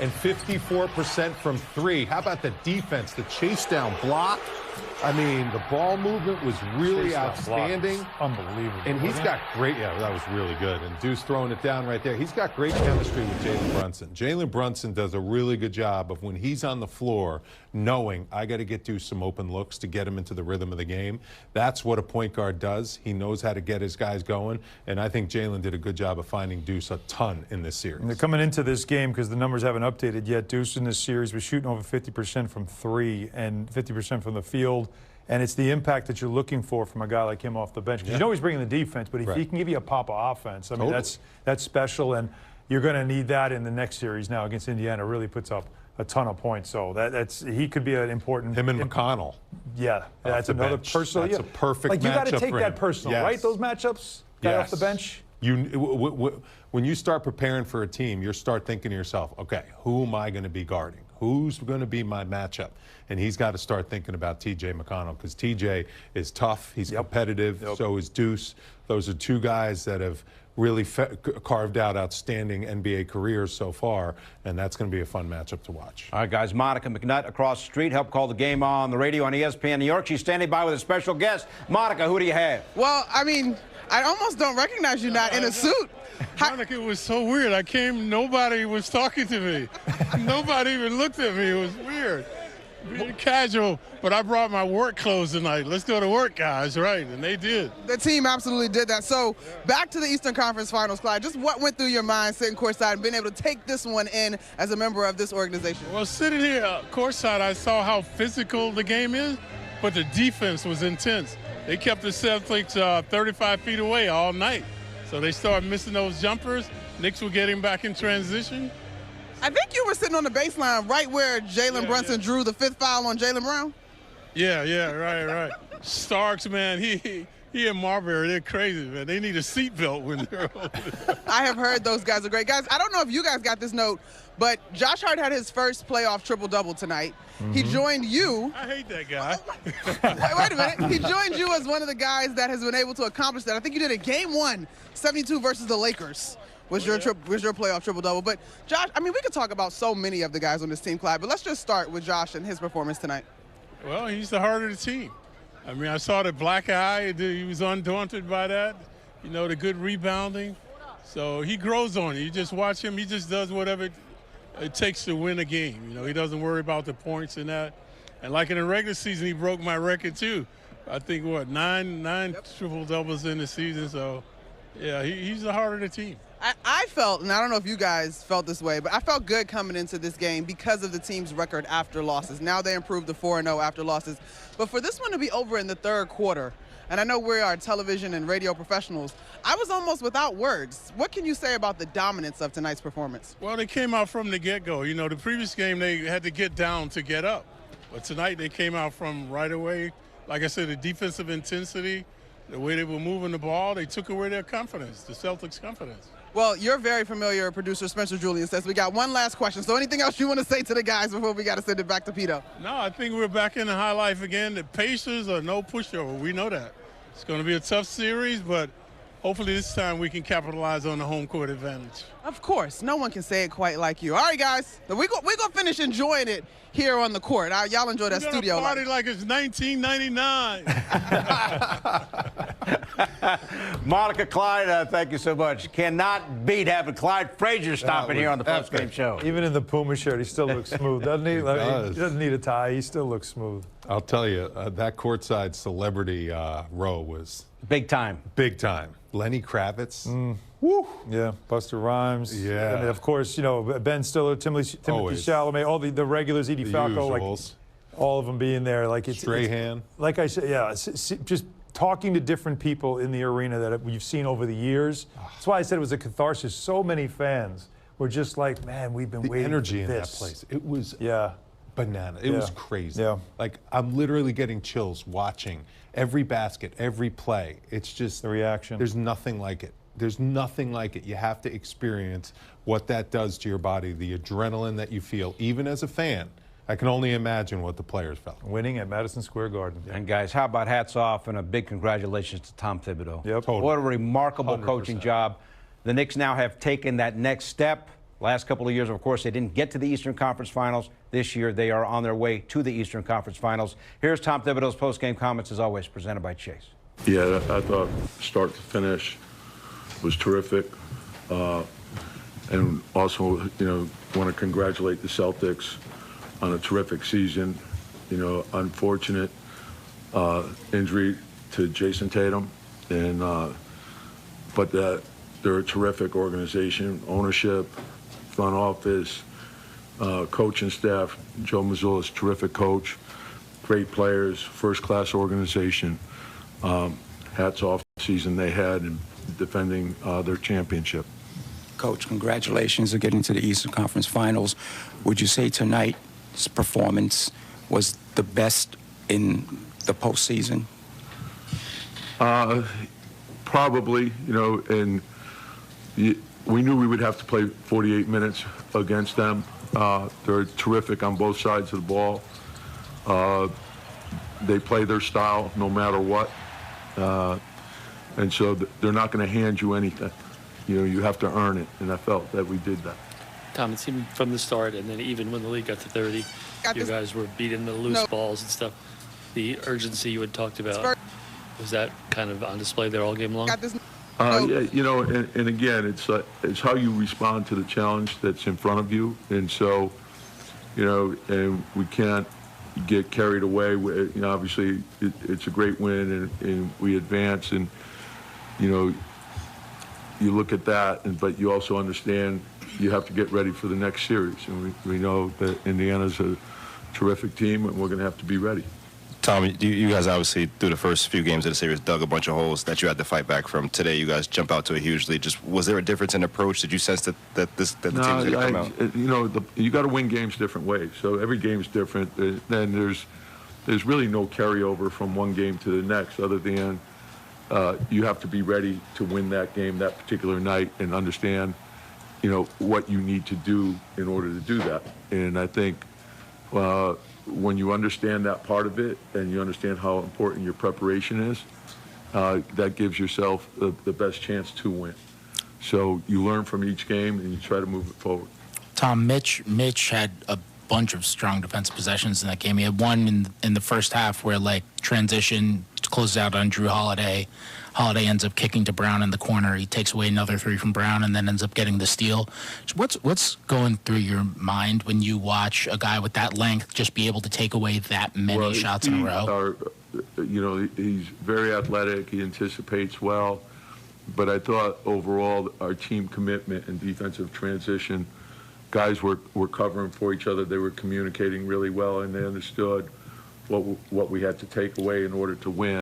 and 54% from three. How about the defense, the chase down block? I mean, the ball movement was really outstanding. Unbelievable. And he's got great, yeah, that was really good. And Deuce throwing it down right there. He's got great chemistry with Jalen Brunson. Jalen Brunson does a really good job of when he's on the floor, knowing I got to get Deuce some open looks to get him into the rhythm of the game. That's what a point guard does. He knows how to get his guys going. And I think Jalen did a good job of finding Deuce a ton in this series. And they're coming into this game, because the numbers haven't updated yet, Deuce in this series was shooting over 50% from three and 50% from the field. And it's the impact that you're looking for from a guy like him off the bench. Because you know he's bringing the defense, but if he can give you a pop of offense, I mean, that's special. And you're going to need that in the next series now against Indiana. Really puts up a ton of points. So he could be an important. Him and McConnell. Yeah, that's another personal. That's a perfect matchup. Like, you got to take for that him. personal, right? Those matchups, guy off the bench. When you start preparing for a team, you start thinking to yourself, okay, who am I going to be guarding? Who's going to be my matchup? And he's got to start thinking about T.J. McConnell, because T.J. is tough. He's competitive. So is Deuce. Those are two guys that have really carved out outstanding NBA careers so far, and that's going to be a fun matchup to watch. All right, guys, Monica McNutt across the street helped call the game on the radio on ESPN New York. She's standing by with a special guest. Monica, who do you have? Well, I mean, I almost don't recognize you not in a suit. Monica, it was so weird. I came, nobody was talking to me. Nobody even looked at me. It was weird. Being casual, but I brought my work clothes tonight. Let's go to work, guys, right? And they did. The team absolutely did that. So back to the Eastern Conference Finals, Clyde. Just what went through your mind sitting courtside and being able to take this one in as a member of this organization? Well, sitting here courtside, I saw how physical the game is, but the defense was intense. They kept the Celtics 35 feet away all night. So they started missing those jumpers. Knicks were getting back in transition. I think you were sitting on the baseline right where Jalen Brunson drew the fifth foul on Jaylen Brown. Yeah, right. Starks, man, he and Marbury, they're crazy, man. They need a seatbelt when they're over there. I have heard those guys are great. Guys, I don't know if you guys got this note, but Josh Hart had his first playoff triple-double tonight. He joined you. I hate that guy. Wait a minute. He joined you as one of the guys that has been able to accomplish that. I think you did it game one, 72 versus the Lakers. Was your playoff triple-double. But, Josh, I mean, we could talk about so many of the guys on this team, Clyde, but let's just start with Josh and his performance tonight. Well, he's the heart of the team. I mean, I saw the black eye. He was undaunted by that. You know, the good rebounding. So he grows on it. You just watch him. He just does whatever it takes to win a game. You know, he doesn't worry about the points and that. And like in the regular season, he broke my record, too. I think, what, nine triple-doubles in the season. So, yeah, he's the heart of the team. I felt, and I don't know if you guys felt this way, but I felt good coming into this game because of the team's record after losses. Now they improved to 4-0 after losses. But for this one to be over in the third quarter, and I know we are television and radio professionals, I was almost without words. What can you say about the dominance of tonight's performance? Well, they came out from the get-go. You know, the previous game they had to get down to get up. But tonight they came out from right away. Like I said, the defensive intensity, the way they were moving the ball, they took away their confidence, the Celtics' confidence. Well, you're very familiar, producer Spencer Julian says. We got one last question. So anything else you want to say to the guys before we got to send it back to Pito? No, I think we're back in the high life again. The Pacers are no pushover. We know that. It's going to be a tough series, but hopefully this time we can capitalize on the home court advantage. Of course. No one can say it quite like you. All right, guys. We're going to finish enjoying it here on the court. Y'all enjoy that studio life. Party like it's 1999. Monica, Clyde, thank you so much. Cannot beat having Clyde Frazier stopping here on the postgame show. Even in the Puma shirt, he still looks smooth, doesn't he? He doesn't need a tie. He still looks smooth. I'll tell you, that courtside celebrity row was big time. Big time. Lenny Kravitz. Woo. Yeah, Buster Rhymes. Yeah. And of course, you know, Ben Stiller, Timothy Chalamet, all the regulars, Edie Falco, like all of them being there. Like Strahan. Like I said, yeah, just talking to different people in the arena that you've seen over the years. That's why I said it was a catharsis. So many fans were just like, man, we've been waiting for this. The energy in that place. It was banana. It was crazy. Yeah. Like, I'm literally getting chills watching every basket, every play. It's just the reaction. There's nothing like it. There's nothing like it. You have to experience what that does to your body, the adrenaline that you feel, even as a fan. I can only imagine what the players felt. Winning at Madison Square Garden. And, guys, how about hats off and a big congratulations to Tom Thibodeau. Yep. Totally. What a remarkable 100%. coaching job. The Knicks now have taken that next step. Last couple of years, of course, they didn't get to the Eastern Conference Finals. This year, they are on their way to the Eastern Conference Finals. Here's Tom Thibodeau's post-game comments, as always, presented by Chase. Yeah, I thought start to finish was terrific. And also, want to congratulate the Celtics on a terrific season. Unfortunate injury to Jason Tatum, and but they're a terrific organization, ownership, front office, coaching staff. Joe Mazzulla is a terrific coach, great players, first-class organization. Hats off the season they had in defending their championship. Coach, congratulations on getting to the Eastern Conference Finals. Would you say tonight's performance was the best in the postseason? Probably, and we knew we would have to play 48 minutes against them. They're terrific on both sides of the ball. They play their style no matter what. And so they're not going to hand you anything. You have to earn it, and I felt that we did that. Tom, it seemed from the start, and then even when the league got to 30, you guys were beating the loose balls and stuff. The urgency you had talked about, was that kind of on display there all game long? Yeah, and again, it's how you respond to the challenge that's in front of you, and so, and we can't get carried away with. Obviously, it's a great win, and we advance, and you look at that, but you also understand you have to get ready for the next series, and we know that Indiana's a terrific team, and we're going to have to be ready. Tom, you guys obviously, through the first few games of the series, dug a bunch of holes that you had to fight back from. Today, you guys jump out to a huge lead. Just, was there a difference in approach? Did you sense that the team's going to come out? You got to win games different ways. So every game's different. Then there's really no carryover from one game to the next, other than you have to be ready to win that game that particular night and understand, what you need to do in order to do that. And I think when you understand that part of it and you understand how important your preparation is, that gives yourself the best chance to win. So you learn from each game and you try to move it forward. Tom, Mitch had a bunch of strong defensive possessions in that game. He had one in the first half where, transition closes out on Drew Holiday. Holiday ends up kicking to Brown in the corner. He takes away another three from Brown and then ends up getting the steal. What's going through your mind when you watch a guy with that length just be able to take away that many shots in a row? He's very athletic. He anticipates well. But I thought overall our team commitment and defensive transition, guys were covering for each other. They were communicating really well, and they understood what we had to take away in order to win.